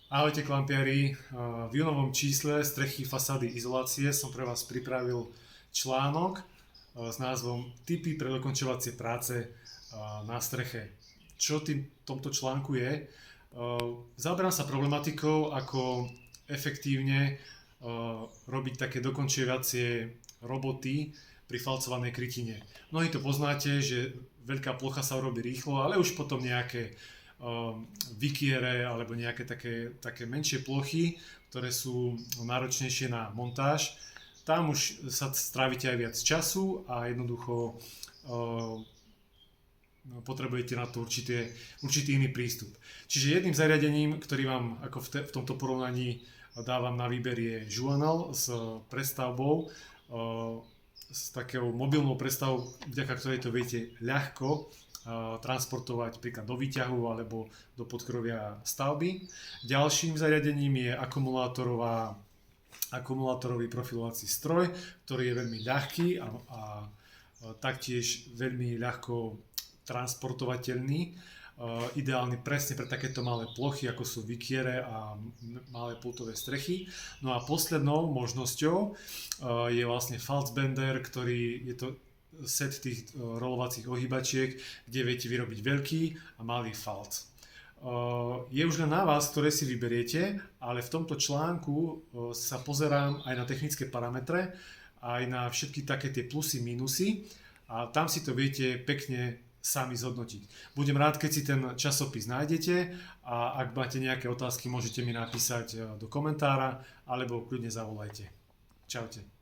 Ahojte klampiari, v júnovom čísle Strechy, fasády, izolácie som pre vás pripravil článok s názvom Tipy pre dokončovacie práce na streche. Čo tým tomto článku je? Zaoberám sa problematikou, ako efektívne robiť také dokončovacie roboty pri falcovanej krytine. Mnohí to poznáte, že veľká plocha sa urobí rýchlo, ale už potom nejaké vikiere alebo nejaké také menšie plochy, ktoré sú náročnejšie na montáž. Tam už sa strávite aj viac času a jednoducho potrebujete na to určitý iný prístup. Čiže jedným zariadením, ktorý vám ako v tomto porovnaní dávam na výber, je Journal s prestavbou, s takou mobilnou prestavou, vďaka ktorej to viete ľahko transportovať príklad do výťahu alebo do podkrovia stavby. Ďalším zariadením je akumulátorový profilovací stroj, ktorý je veľmi ľahký a taktiež veľmi ľahko transportovateľný. Ideálny presne pre takéto malé plochy, ako sú vikiere a malé pultové strechy. No a poslednou možnosťou je vlastne Falzbender, ktorý je to set tých rolovacích ohýbačiek, kde viete vyrobiť veľký a malý falc. Je už len na vás, ktoré si vyberiete, ale v tomto článku sa pozerám aj na technické parametre, aj na všetky také tie plusy, minusy a tam si to viete pekne sami zhodnotiť. Budem rád, keď si ten časopis nájdete a ak máte nejaké otázky, môžete mi napísať do komentára alebo kľudne zavolajte. Čaute.